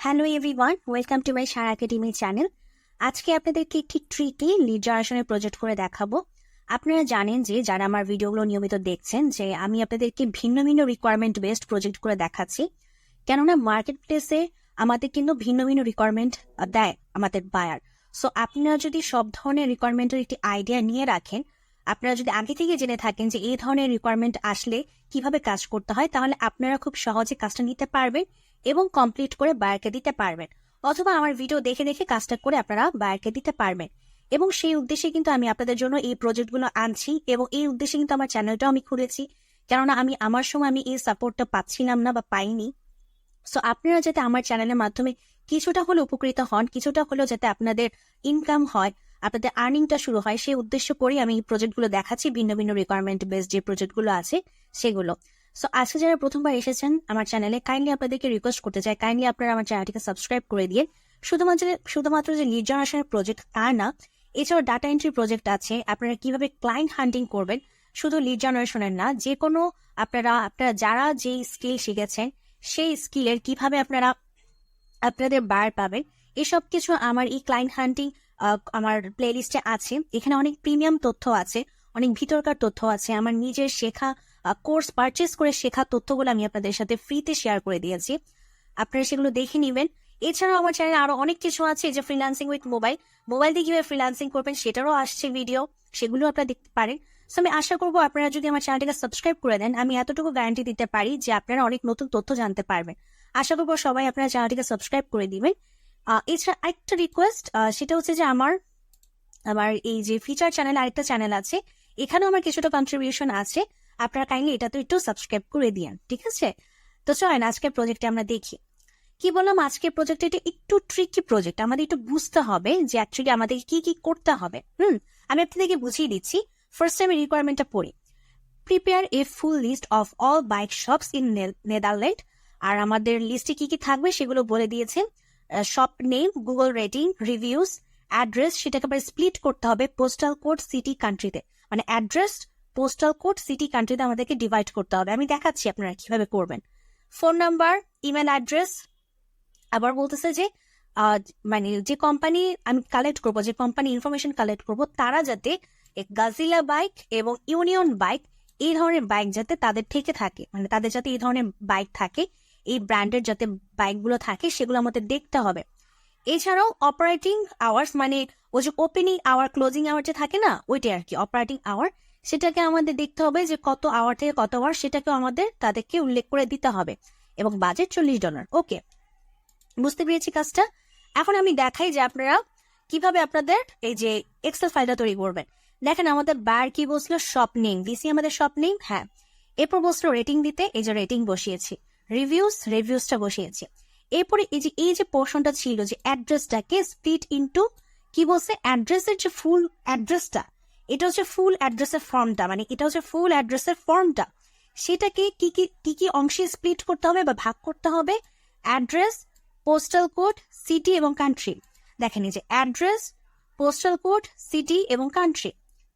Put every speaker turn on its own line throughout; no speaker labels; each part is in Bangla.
Hello everyone, welcome to my Sara academy channel. আজকে আপনাদেরকে একটি ট্রিকি লিড জেনারেশনের প্রজেক্ট করে দেখাবো। আপনারা জানেন যে যারা আমার ভিডিওগুলো নিয়মিত দেখছেন যে আমি আপনাদেরকে ভিন্ন ভিন্ন রিকোয়ারমেন্ট বেসড প্রজেক্ট করে দেখাচ্ছি, কেননা মার্কেট প্লেসে আমাদের কিন্তু ভিন্ন ভিন্ন রিকোয়ারমেন্ট দেয় আমাদের বায়ার। সো আপনারা যদি সব ধরনের রিকোয়ারমেন্টের একটি আইডিয়া নিয়ে রাখেন, আপনারা যদি আগে থেকে জেনে থাকেন যে এই ধরনের রিকোয়ারমেন্ট আসলে কিভাবে কাজ করতে হয়, তাহলে আপনারা খুব সহজে কাজটা নিতে পারবেন এবং কমপ্লিট করে বায়ারকে দিতে পারবেন, অথবা আমার ভিডিও দেখে দেখে কাজটা করে আপনারা বায়ারকে দিতে পারবেন। এবং সেই উদ্দেশ্যে কিন্তু আমি আপনাদের জন্য এই প্রজেক্টগুলো আনছি, এবং এই উদ্দেশ্যে কিন্তু আমার চ্যানেলটাও আমি খুলেছি, কেননা আমি আমার সময় আমি এই সাপোর্টটা পাচ্ছিলাম না বা পাইনি। সো আপনারা যাতে আমার চ্যানেলের মাধ্যমে কিছুটা হলে উপকৃত হন, কিছুটা হলেও যাতে আপনাদের ইনকাম হয়, আপনাদের আর্নিংটা শুরু হয়, সেই উদ্দেশ্য করেই আমি এই প্রজেক্টগুলো দেখাচ্ছি, ভিন্ন ভিন্ন রিকোয়ারমেন্ট বেসড যে প্রজেক্টগুলো আছে সেগুলো। সো আজকে যারা প্রথমবার এসেছেন আমার চ্যানেলে, কাইন্ডলি আপনাদেরকে রিকোয়েস্ট করতে চাই, কাইন্ডলি আপনারা আমার চ্যানেলটিকে সাবস্ক্রাইব করে দিয়ে শুধুমাত্র যে লিড জেনারেশনের প্রজেক্ট তার না, এছাড়াও ডাটা এন্ট্রি প্রজেক্ট আছে, আপনারা কিভাবে ক্লায়েন্ট হান্টিং করবেন, শুধু লিড জেনারেশনের না, যে কোনো আপনারা যারা যে স্কিল শিখেছেন সেই স্কিলের কিভাবে আপনারা আপনাদের বায়ার পাবেন, এসব কিছু আমার এই ক্লায়েন্ট হান্টিং আমার প্লেলিস্টে আছে। এখানে অনেক প্রিমিয়াম তথ্য আছে, অনেক ভিতরকার তথ্য আছে, আমার নিজের শেখা কোর্স পারচেস করে শেখা তথ্যগুলো আমি আপনাদের সাথে ফ্রিতে শেয়ার করে দিয়েছি, আপনারা সেগুলো দেখে নেবেন। এছাড়াও আমার চ্যানেলে আরো অনেক কিছু আছে, যে ফ্রিল্যান্সিং উইথ মোবাইল দিয়ে কিভাবে ফ্রিল্যান্সিং করবেন সেটারও আসছে ভিডিও, সেগুলো আপনারা দেখতে পারেন। সো আমি আশা করবো আপনারা যদি আমার চ্যানেলটিকে সাবস্ক্রাইব করে দেন, আমি এতটুকু গ্যারান্টি দিতে পারি যে আপনারা অনেক নতুন তথ্য জানতে পারবেন। আশা করবো সবাই আপনারা চ্যানেলটিকে সাবস্ক্রাইব করে দিবেন। এছাড়া আরেকটা রিকোয়েস্ট, সেটা হচ্ছে যে আমার এই যে ফিচার চ্যানেল আরেকটা চ্যানেল আছে, এখানেও আমার কিছুটা কন্ট্রিবিউশন আছে, আপনারা কাইন্ডলি এটাতে একটু সাবস্ক্রাইব করে দিন, ঠিক আছে? তো চলেন আজকের প্রজেক্টে আমরা দেখি। কি বললাম, আজকের প্রজেক্ট এটা একটু ট্রিকি প্রজেক্ট, আমাদের একটু বুঝতে হবে যে অ্যাকচুয়ালি আমাদের কি কি করতে হবে। আমি আপনাদেরকে বুঝিয়ে দিচ্ছি। ফার্স্ট টাইম রিকোয়ারমেন্টটা পড়ি। Prepare a full list of all bike shops in Netherland. আর আমাদের লিস্টে কি কি থাকবে সেগুলো বলে দিয়েছে। Shop name, Google rating, reviews, address, সেটাকে আবার স্প্লিট করতে হবে পোস্টাল কোড, সিটি, কান্ট্রিতে, মানে অ্যাড্রেস, পোস্টাল কোড, সিটি, কান্ট্রিতে আমাদেরকে ডিভাইড করতে হবে। আমি দেখাচ্ছি আপনারা কিভাবে করবেন। Phone number, email address. আবার বলতেছে যে মানে যে কোম্পানি আমি কালেক্ট করবো, যে কোম্পানি ইনফরমেশন কালেক্ট করবো, তারা যাতে গাজিলা বাইক এবং ইউনিয়ন বাইক, এই ধরনের বাইক যাতে তাদের থেকে থাকে, মানে তাদের যাতে এই ধরনের বাইক থাকে, এই ব্র্যান্ডের যাতে বাইকগুলো থাকে, সেগুলো আমাদের দেখতে হবে। এছাড়াও অপারেটিং আওয়ার্স, মানে ওই যে ওপেনিং আওয়ার ক্লোজিং আওয়ার যে থাকে না, ওইটাই আর কি অপারেটিং আওয়ার, সেটাকে আমাদের দেখতে হবে যে কত আওয়ার থেকে কত আওয়ার, সেটাকেও আমাদের তাদেরকে উল্লেখ করে দিতে হবে। এবং বাজেট $40। ওকে, বুঝতে পেরেছি কাজটা। এখন আমি দেখাই যে আপনারা কিভাবে আপনাদের এই যে এক্সেল ফাইলটা তৈরি করবেন। দেখেন আমাদের বায়ার কি বলছিল, শপ নেম দিছি, আমাদের শপ নেম, হ্যাঁ। এরপর বলছিল রেটিং দিতে, এই যে রেটিং বসিয়েছি। রিভিউজটা বসিয়েছি। এরপরে এই যে পোর্শনটা ছিল, যে অ্যাড্রেসটাকে স্প্লিট ইনটু, কি বলছে, অ্যাড্রেসের যে ফুল অ্যাড্রেসটা, এটা হচ্ছে ফুল অ্যাড্রেসের ফর্মটা, মানে এটা হচ্ছে ফুল অ্যাড্রেসের ফর্মটা, সেটাকে কি কি অংশে স্প্লিট করতে হবে বা ভাগ করতে হবে। অ্যাড্রেস, পোস্টাল কোড, সিটি এবং কান্ট্রি। দেখেন এই যে অ্যাড্রেস, পোস্টাল কোড, সিটি এবং কান্ট্রি,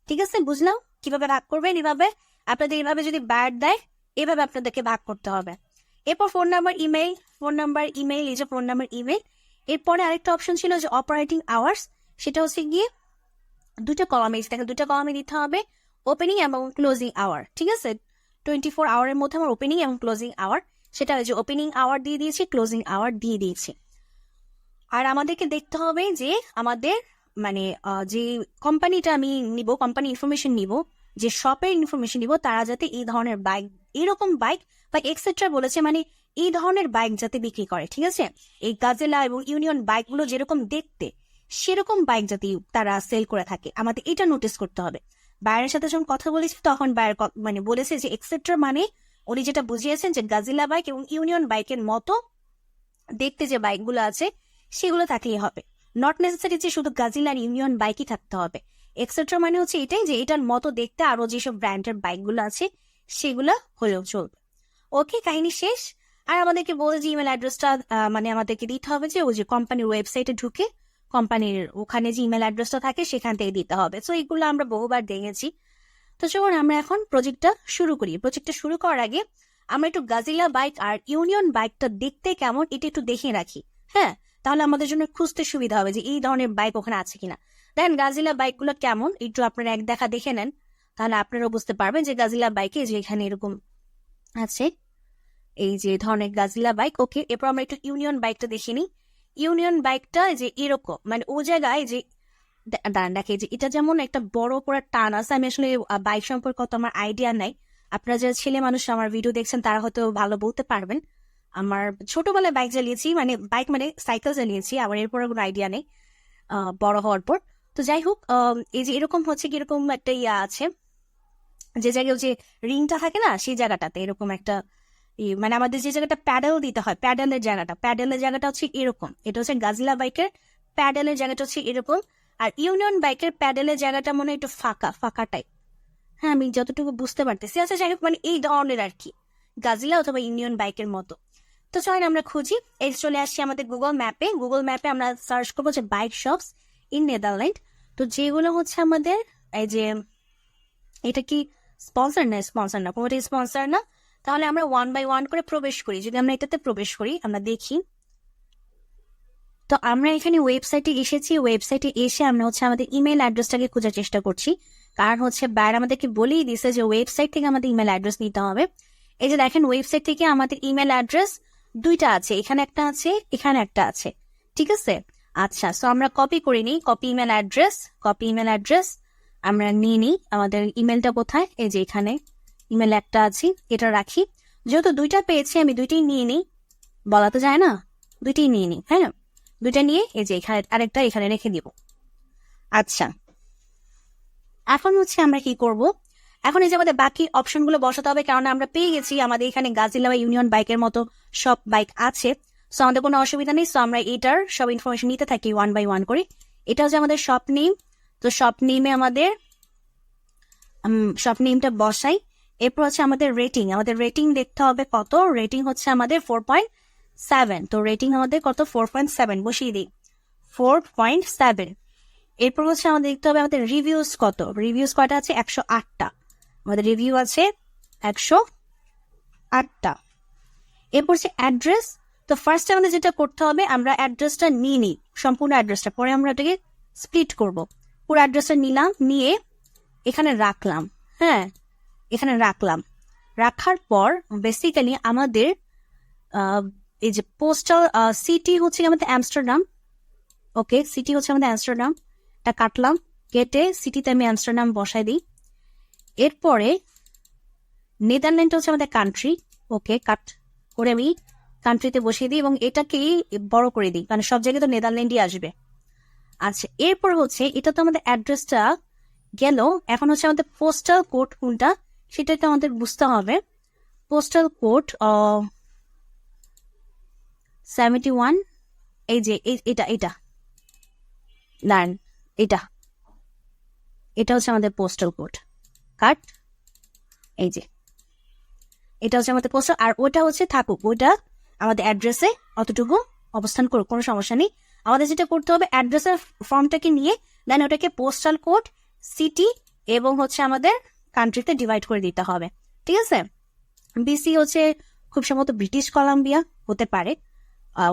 ঠিক আছে? বুঝলাম কিভাবে ভাগ করবেন। এভাবে আপনাদের এভাবে যদি বায়ার দেয়, এভাবে আপনাদেরকে ভাগ করতে হবে। এরপর ফোন নাম্বার, ইমেইল, এই যে ফোন নাম্বার, ইমেইল। এরপরে আরেকটা অপশন ছিল যে অপারেটিং আওয়ার্স, সেটা হচ্ছে গিয়ে দুটো কলামে, দেখেন দুটো কলামে দিতে হবে, ওপেনিং এবং ক্লোজিং আওয়ার, ঠিক আছে? 24 আওয়ারের মধ্যে আমার ওপেনিং এবং ক্লোজিং আওয়ার, সেটা যে ওপেনিং আওয়ার দিয়ে দিয়েছি, ক্লোজিং আওয়ার দিয়ে দিয়েছি। আর আমাদেরকে দেখতে হবে যে আমাদের মানে যে কোম্পানিটা আমি নিব, কোম্পানি ইনফরমেশন নিব, যে শপের ইনফরমেশন নিব, তারা যাতে এই ধরনের বাইক, এরকম বাইক বা এক্সেট্রা বলেছে, মানে এই ধরনের বাইক যাতে বিক্রি করে, ঠিক আছে? এই গাজেলা এবং ইউনিয়ন বাইকগুলো যেরকম দেখতে, সেরকম বাইক যাতে তারা সেল করে থাকে, আমাদের এটা নোটিস করতে হবে। বায়ারের সাথে যখন কথা বলেছি, তখন বায়ার মানে বলেছে যে এক্সেট্রা মানে উনি যেটা বুঝিয়েছেন যে গাজিলা বাইক এবং ইউনিয়ন বাইকের মতো দেখতে যে বাইকগুলো আছে সেগুলো থাকলেই হবে, নট নেসেসারি যে শুধু গাজিলা আর ইউনিয়ন বাইকই থাকতে হবে। এক্সেট্রা মানে হচ্ছে এটাই যে এটার মতো দেখতে আরো যেসব ব্র্যান্ডের বাইকগুলো আছে সেগুলো হলেও চলবে। ওকে, কাহিনী শেষ। আর আমাদেরকে বলে যে ইমেল অ্যাড্রেসটা মানে আমাদেরকে দিতে হবে, যে ওই যে কোম্পানির ওয়েবসাইটে ঢুকে কোম্পানির ওখানে যে ইমেল অ্যাড্রেসটা থাকে সেখান থেকে দিতে হবে। তো এইগুলো আমরা বহুবার দেখেছি। তো চলুন আমরা এখন প্রজেক্টটা শুরু করি। প্রজেক্টটা শুরু করার আগে আমরা একটু গাজিলা বাইক আর ইউনিয়ন বাইকটা দেখতে কেমন এটা একটু দেখে রাখি। হ্যাঁ, তাহলে আমাদের জন্য খুঁজতে সুবিধা হবে যে এই ধরনের বাইক ওখানে আছে কিনা। দেখেন গাজিলা বাইকগুলো কেমন, একটু আপনারা এক দেখা দেখে নেন, তাহলে আপনারাও বুঝতে পারবেন যে গাজিলা বাইকে যে এখানে এরকম আছে, এই যে ধরনের গাজিলা বাইক। ওকে, এরপর আমরা একটু ইউনিয়ন বাইকটা দেখে নিই। ইউনিয়ন বাইকটা যে এরকম, মানে ও জায়গায় যে দাঁড়ান দেখে যে এটা যেমন একটা বড় করে টান আছে। আমি আসলে বাইক সম্পর্কে অত আমার আইডিয়া নাই, আপনারা যারা ছেলে মানুষ আমার ভিডিও দেখছেন তারা হয়তো ভালো বলতে পারবেন। আমার ছোটবেলায় বাইক চালিয়েছি, মানে বাইক মানে সাইকেল চালিয়েছি, আমার এরপরে কোনো আইডিয়া নেই বড় হওয়ার পর। তো যাই হোক, এই যে এরকম হচ্ছে কি, এরকম একটা ইয়া আছে যে জায়গায় যে রিংটা থাকে না, সেই জায়গাটাতে এরকম একটা মানে আমাদের যে জায়গাটা প্যাডেল দিতে হয়, প্যাডেলের জায়গাটা হচ্ছে এরকম। এটা হচ্ছে গাজিলা বাইকের প্যাডেলের জায়গাটা হচ্ছে এরকম, আর ইউনিয়ন বাইকের প্যাডেলের জায়গাটা মনে হয় একটু ফাঁকা ফাঁকা টাইপ। হ্যাঁ, আমি যতটুকু বুঝতে পারতেছি। আচ্ছা যাই হোক, মানে এই ধরনের আর কি, গাজিলা অথবা ইউনিয়ন বাইকের মতো। তো চলেন আমরা খুঁজি। এই চলে আসছি আমাদের গুগল ম্যাপে আমরা সার্চ করবো যে বাইক শপস ইন নেদারল্যান্ড। তো যেগুলো হচ্ছে আমাদের এই যে, এটা কি স্পন্সর না, কোনোটাই স্পন্সর না। তাহলে আমরা 1 by 1 করে প্রবেশ করি। যদি আমরা এটাতে প্রবেশ করি, আমরা দেখি। তো আমরা এখানে ওয়েবসাইটে এসেছি, ওয়েবসাইটে এসে আমরা হচ্ছে আমাদের ইমেল অ্যাড্রেসটাকে খোঁজার চেষ্টা করছি, কারণ হচ্ছে বাইরে আমাদেরকে বলেই দিছে যে ওয়েবসাইট থেকে আমাদের ইমেল অ্যাড্রেস নিতে হবে। এই যে দেখেন, ওয়েবসাইট থেকে আমাদের ইমেল অ্যাড্রেস দুইটা আছে, এখানে একটা আছে, এখানে একটা আছে, ঠিক আছে। আচ্ছা, সো আমরা কপি করে নিই, কপি ইমেল অ্যাড্রেস আমরা নিয়ে নিই। আমাদের ইমেলটা কোথায়, এই যে এখানে ইমেল একটা আছে, এটা রাখি। যেহেতু দুইটা পেয়েছি, আমি দুইটাই নিয়ে নিই, বলা তো যায় না, দুইটাই নিয়ে নিই। হ্যাঁ, দুইটা নিয়ে এই যে এখানে আরেকটা এখানে রেখে দিব। আচ্ছা, এখন হচ্ছে আমরা কি করব, এখন এই যে আমাদের বাকি অপশনগুলো বসাতে হবে, কারণ আমরা পেয়ে গেছি আমাদের এখানে গাজিলা বা ইউনিয়ন বাইকের মতো সব বাইক আছে। সো আমাদের কোনো অসুবিধা নেই। সো আমরা এটার সব ইনফরমেশন নিতে থাকি 1 by 1 করে। এটা হচ্ছে আমাদের শপ নেম। তো শপ নেমে আমাদের শপ নেমটা বসাই। এরপর হচ্ছে আমাদের রেটিং দেখতে হবে কত। রেটিং হচ্ছে আমাদের 4.7। তো রেটিং আমাদের কত, 4.7 বসিয়ে দিই, 4.7। এরপর হচ্ছে আমাদের দেখতে হবে আমাদের রিভিউজ কত। রিভিউজ কয়টা আছে, 108টা। আমাদের রিভিউ আছে 108টা। এরপর হচ্ছে অ্যাড্রেস। তো ফার্স্ট আমাদের যেটা করতে হবে, আমরা অ্যাড্রেসটা নিয়ে নিই, সম্পূর্ণ অ্যাড্রেসটা, পরে আমরা এটাকে স্প্লিট করব। পুরো অ্যাড্রেসটা নিলাম, নিয়ে এখানে রাখলাম। হ্যাঁ, এখানে রাখার পর বেসিক্যালি আমাদের এই যে পোস্টাল সিটি হচ্ছে আমাদের অ্যামস্টারডাম। ওকে, সিটি হচ্ছে আমাদের অ্যামস্টারডাম, এটা কাটলাম, কেটে সিটিতে আমি অ্যামস্টারডাম বসাই দিই। এরপরে নেদারল্যান্ড হচ্ছে আমাদের কান্ট্রি। ওকে, কাট করে আমি কান্ট্রিতে বসিয়ে দিই এবং এটাকেই বড় করে দিই, কারণ সব জায়গায় তো নেদারল্যান্ডই আসবে। আচ্ছা, এরপর হচ্ছে এটা তো আমাদের অ্যাড্রেসটা গেল। এখন হচ্ছে আমাদের পোস্টাল কোড কোনটা সেটা তো আমাদের বুঝতে হবে। পোস্টাল কোড 71, এই যে এটা নাইন, এটা হচ্ছে আমাদের পোস্টাল কোড। কাট, এই যে এটা হচ্ছে আমাদের পোস্টাল, আর ওটা হচ্ছে থাকুক, ওটা আমাদের অ্যাড্রেসে অতটুকু অবস্থান করুক, কোনো সমস্যা নেই। আমাদের যেটা করতে হবে, অ্যাড্রেসের ফর্মটাকে নিয়ে দেন ওটাকে পোস্টাল কোড, সিটি এবং হচ্ছে আমাদের কান্ট্রিতে ডিভাইড করে দিতে হবে, ঠিক আছে। বিসি হচ্ছে খুব সম্ভবত ব্রিটিশ কলাম্বিয়া হতে পারে,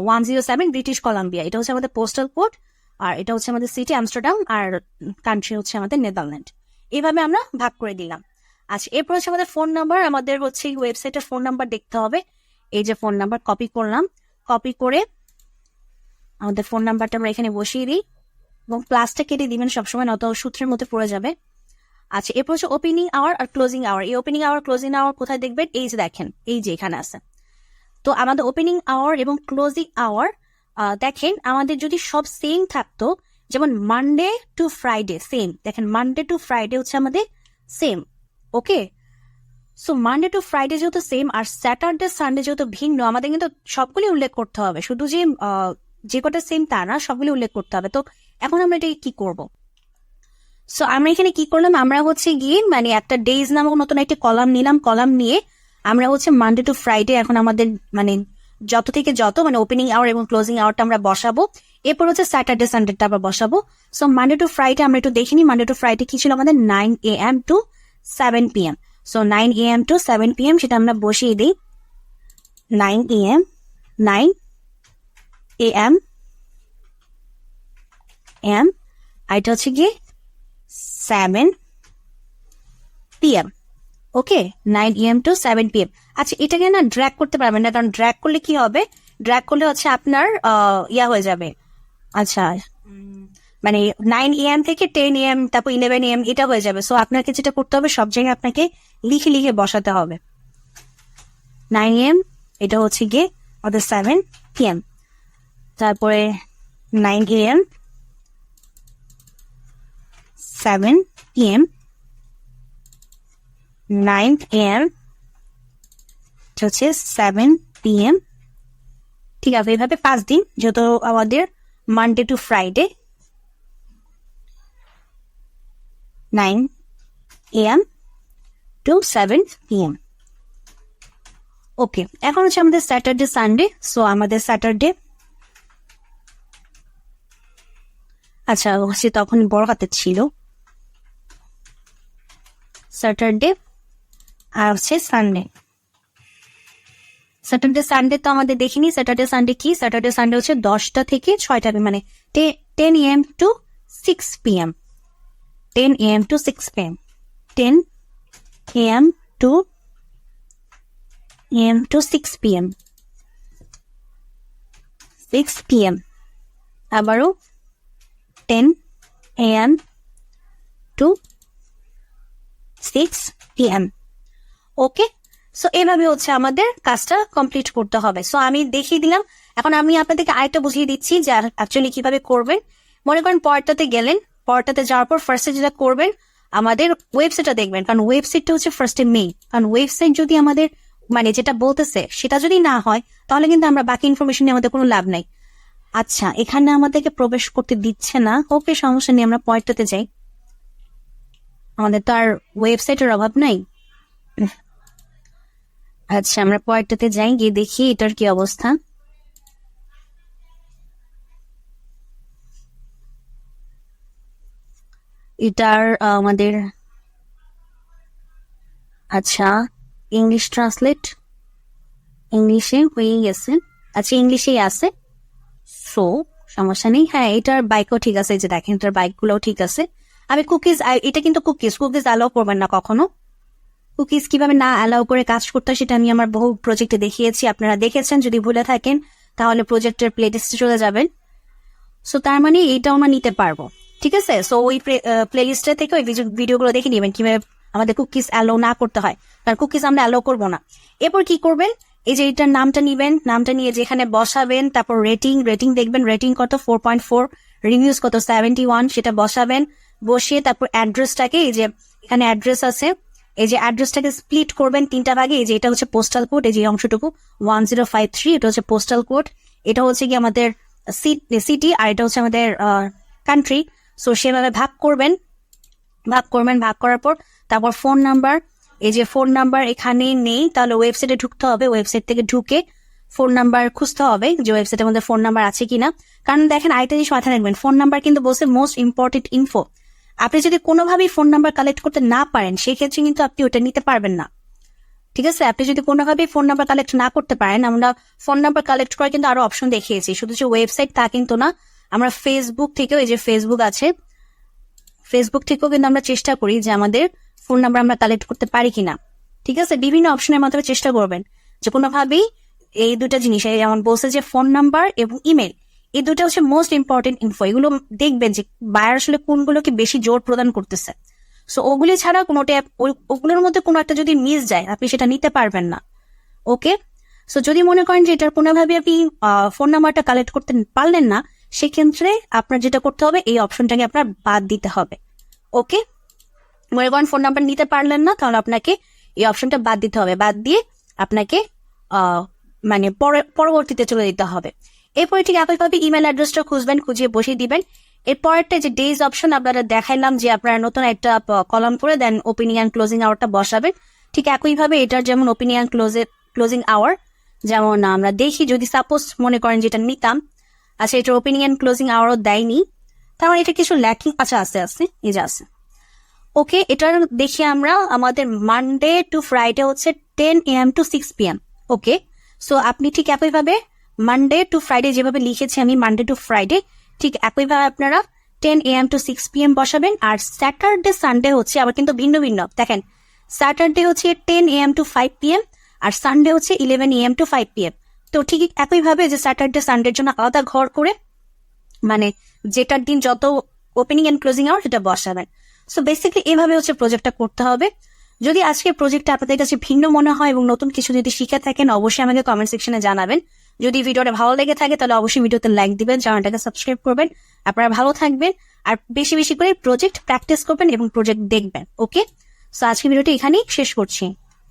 107 ব্রিটিশ কলাম্বিয়া, এটা হচ্ছে আমাদের পোস্টাল কোড, আর এটা হচ্ছে আমাদের সিটি আমস্টারডাম, আর কান্ট্রি হচ্ছে আমাদের নেদারল্যান্ড। এইভাবে আমরা ভাগ করে দিলাম। আচ্ছা, এরপর হচ্ছে আমাদের ফোন নাম্বার। আমাদের হচ্ছে ওয়েবসাইটের ফোন নাম্বার দেখতে হবে। এই যে ফোন নাম্বার কপি করলাম, কপি করে আমাদের ফোন নাম্বারটা আমরা এখানে বসিয়ে দিই এবং প্লাসটা কেটে দিবেন সবসময়, নত সূত্রের মধ্যে পড়ে যাবে। আচ্ছা, এরপর হচ্ছে ওপেনিং আওয়ার আর ক্লোজিং আওয়ার। এই ওপেনিং আওয়ার ক্লোজিং আওয়ার কোথায় দেখবেন, এই যে দেখেন, এই যে এখানে আছে। তো আমাদের ওপেনিং আওয়ার এবং ক্লোজিং আওয়ার দেখেন, আমাদের যদি সব সেম থাকতো, যেমন মানডে টু ফ্রাইডে সেম, দেখেন মানডে টু ফ্রাইডে হচ্ছে আমাদের same. Okay, so Monday to Friday যেহেতু সেম, আর স্যাটারডে সানডে যেহেতু ভিন্ন, আমাদের কিন্তু সবগুলি উল্লেখ করতে হবে, শুধু যে কটা সেম তা না, সবগুলি উল্লেখ করতে হবে। তো এখন আমরা এটা কি করব, সো আমরা এখানে কি করলাম, আমরা হচ্ছে গিয়ে মানে একটা ডেজ নামক নতুন একটা কলাম নিলাম, কলাম নিয়ে আমরা হচ্ছে মানডে টু ফ্রাইডে এখন আমাদের মানে যত থেকে যত মানে ওপেনিং আওয়ার এবং ক্লোজিং আওয়ারটা আমরা বসাবো। এরপর হচ্ছে স্যাটারডে সানডেটা আবার বসাবো। সো মানডে টু ফ্রাইডে আমরা একটু দেখিনি, মানডে টু ফ্রাইডে কি ছিল আমাদের 9 AM to 7 PM। So 9 AM to 7 PM সেটা আমরা বসিয়ে দিই, 9 AM 9 AM AM আর এটা হচ্ছে গিয়ে 7 PM। Okay, 9 AM to 7 PM। আচ্ছা, এটাকে না ড্র্যাগ করতে পারবেন না, কারণ ড্র্যাগ করলে কি হবে, ড্র্যাগ করলে হচ্ছে আপনার ইয়া হয়ে যাবে। আচ্ছা, মানে 9 AM থেকে 10 AM তারপর 11 AM এটা হয়ে যাবে। সো আপনাকে যেটা করতে হবে, সব জায়গায় আপনাকে লিখে লিখে বসাতে হবে। 9 AM এটা হচ্ছে গিয়ে 7 PM, তারপরে 9 AM 7 PM 9 AM হচ্ছে 7 PM। ঠিক আছে, এইভাবে 5 দিন, যেহেতু আমাদের Monday to Friday 9 AM to 7 PM। ওকে, এখন হচ্ছে আমাদের স্যাটারডে সানডে। সো আমাদের স্যাটারডে, আচ্ছা হচ্ছে তখন বড় হাতের ছিল, স্যাটারডে আর হচ্ছে সানডে। স্যাটারডে সানডে তো আমাদের দেখিনি। স্যাটারডে সানডে কি, স্যাটারডে সানডে হচ্ছে 10টা থেকে 6টা, মানে 10 AM to 6 PM। 10 AM to 6 PM 10 AM to 6 PM 6 PM। আবারও 10 AM to 6 PM। Okay, so এভাবে হচ্ছে আমাদের কাজটা কমপ্লিট করতে হবে। সো আমি দেখিয়ে দিলাম, এখন আমি আপনাদেরকে আরেকটা বুঝিয়ে দিচ্ছি যে অ্যাকচুয়ালি কিভাবে করবেন। মনে করেন পরেরটাতে গেলেন, পরেরটাতে যাওয়ার পর ফার্স্টে যেটা করবেন, আমাদের ওয়েবসাইটটা দেখবেন, কারণ ওয়েবসাইটটা হচ্ছে ফার্স্টে মেইন। কারণ ওয়েবসাইট যদি আমাদের মানে যেটা বলতেছে সেটা যদি না হয়, তাহলে কিন্তু আমরা বাকি ইনফরমেশন নিয়ে আমাদের কোনো লাভ নাই। আচ্ছা, এখানে আমাদেরকে প্রবেশ করতে দিচ্ছে না। ওকে, সমস্যা নেই, আমরা পরেরটাতে যাই, আমাদের তো আর ওয়েবসাইটের অভাব নাই। আচ্ছা, আমরা পরেরটাতে যাই, গিয়ে দেখি এটার কি অবস্থা। এটার আমাদের, আচ্ছা ইংলিশ ট্রান্সলেট, ইংলিশে হয়ে গেছে। আচ্ছা, ইংলিশেই আছে, সো সমস্যা নেই। হ্যাঁ, এটার বাইকও ঠিক আছে, এই যে দেখেন এটার বাইকগুলোও ঠিক আছে। আমি কুকিজ, এটা কিন্তু কুকিজ অ্যালাউ করবেন না কখনো। কুকিজ কিভাবে না অ্যালাউ করে কাজ করতে হয় সেটা আমি আমার বহু প্রজেক্টে দেখিয়েছি, আপনারা দেখেছেন। যদি ভুলে থাকেন তাহলে প্রজেক্টের প্লেলিস্টে চলে যাবেন। সো তার মানে এইটাও আমরা নিতে পারবো, ঠিক আছে। সো ওই প্লেলিস্টে থেকে ওই ভিডিওগুলো দেখে নেবেন কিভাবে আমাদের কুকিজ অ্যালাউ না করতে হয়, কারণ কুকিজ আমরা অ্যালাউ করবো না। এরপর কি করবেন, এই যে এটার নামটা নিবেন, নামটা নিয়ে যেখানে বসাবেন, তারপর রেটিং দেখবেন, রেটিং কত 4.4, রিভিউজ কত 71, সেটা বসাবেন। বসিয়ে তারপর অ্যাড্রেসটাকে, এই যে এখানে অ্যাড্রেস আছে, এই যে অ্যাড্রেসটাকে স্প্লিট করবেন 3টা ভাগে। এই যে এটা হচ্ছে পোস্টাল কোড, এই যে অংশটুকু 1053, এটা হচ্ছে পোস্টাল কোড, এটা হচ্ছে কি আমাদের সিটি, আর এটা হচ্ছে আমাদের কান্ট্রি। সো সেভাবে ভাগ করবেন, ভাগ করার পর তারপর ফোন নাম্বার, এই যে ফোন নাম্বার এখানে নেই, তাহলে ওয়েবসাইটে ঢুকতে হবে, ওয়েবসাইট থেকে ঢুকে ফোন নাম্বার খুঁজতে হবে যে ওয়েবসাইটের মধ্যে ফোন নাম্বার আছে কিনা। কারণ দেখেন আরেকটা জিনিস মাথায় রাখবেন, ফোন নাম্বার কিন্তু বলছে মোস্ট ইম্পর্টেন্ট ইনফো। আপনি যদি কোনোভাবেই ফোন নাম্বার কালেক্ট করতে না পারেন, সেক্ষেত্রে কিন্তু আপনি ওটা নিতে পারবেন না, ঠিক আছে। আপনি যদি কোনোভাবেই ফোন নাম্বার কালেক্ট না করতে পারেন, আমরা ফোন নাম্বার কালেক্ট করার কিন্তু আরো অপশন দেখিয়েছি, শুধু যে ওয়েবসাইট তা কিন্তু না। আমরা ফেসবুক থেকেও, এই যে ফেসবুক আছে, ফেসবুক থেকেও কিন্তু আমরা চেষ্টা করি যে আমাদের ফোন নাম্বার আমরা কালেক্ট করতে পারি কিনা, ঠিক আছে। বিভিন্ন অপশনের মাধ্যমে চেষ্টা করবেন যে কোনোভাবেই এই দুটা জিনিস, যেমন বলছে যে ফোন নাম্বার এবং ইমেল, এই দুটো হচ্ছে মোস্ট ইম্পর্টেন্ট ইনফো। এগুলো দেখবেন যে বায়ার আসলে কোনগুলোকে বেশি জোর প্রদান করতেছে। সো ওগুলি ছাড়া কোনোটা, ওগুলোর মধ্যে কোনো একটা যদি মিস যায়, আপনি সেটা নিতে পারবেন না। ওকে, সো যদি মনে করেন যে এটার কোনোভাবে আপনি ফোন নাম্বারটা কালেক্ট করতে পারলেন না, সেক্ষেত্রে আপনার যেটা করতে হবে, এই অপশনটাকে আপনার বাদ দিতে হবে। ওকে, মনে করেন ফোন নাম্বার নিতে পারলেন না, তাহলে আপনাকে এই অপশনটা বাদ দিতে হবে, বাদ দিয়ে আপনাকে মানে পরবর্তীতে চলে দিতে হবে। এরপরে ঠিক একইভাবে ইমেল অ্যাড্রেসটা খুঁজবেন, খুঁজিয়ে বসিয়ে দিবেন। এরপরটা যে ডেজ অপশন আপনারা দেখাইলাম যে আপনারা নতুন একটা কলাম করে দেন ওপেনিং অ্যান্ড ক্লোজিং আওয়ারটা বসাবেন। ঠিক একইভাবে এটার যেমন ওপেনিং অ্যান্ড ক্লোজিং আওয়ার, যেমন আমরা দেখি যদি সাপোজ মনে করেন যেটা নিতাম, আচ্ছা এটার ওপেনিং অ্যান্ড ক্লোজিং আওয়ারও দেয়নি, তাহলে এটা কিছু ল্যাকিং, আচ্ছা আছে এই যে আছে। ওকে, এটার দেখি আমরা আমাদের মানডে টু ফ্রাইডে হচ্ছে 10 AM to 6 PM। Okay, so আপনি ঠিক একইভাবে মানডে টু ফ্রাইডে যেভাবে লিখেছি আমি মানডে টু ফ্রাইডে, ঠিক একইভাবে আপনারা 10 AM to 6 PM বসাবেন। আর স্যাটারডে সানডে হচ্ছে আবার কিন্তু ভিন্ন ভিন্ন। দেখেন, স্যাটারডে হচ্ছে 10 AM to 5 PM, আর সানডে হচ্ছে 11 AM to 5 PM। তো ঠিক একইভাবে যে স্যাটারডে সানডের জন্য আলাদা ঘর করে, মানে যেটার দিন যত ওপেনিং এন্ড ক্লোজিং আওয়ার সেটা বসাবেন। সো বেসিক্যালি এভাবে হচ্ছে প্রজেক্টটা করতে হবে। যদি আজকের প্রজেক্টটা আপনাদের কাছে ভিন্ন মনে হয় এবং নতুন কিছু যদি শিখে থাকেন, অবশ্যই আমাকে কমেন্ট সেকশনে জানাবেন। যদি ভিডিওটা ভালো লেগে থাকে তাহলে অবশ্যই ভিডিওতে লাইক দিবেন, চ্যানেলটাকে সাবস্ক্রাইব করবেন। আপনারা ভালো থাকবেন আর বেশি বেশি করে প্রজেক্ট প্র্যাকটিস করবেন এবং প্রজেক্ট দেখবেন। ওকে, সো আজকের ভিডিওটা এখানেই শেষ করছি।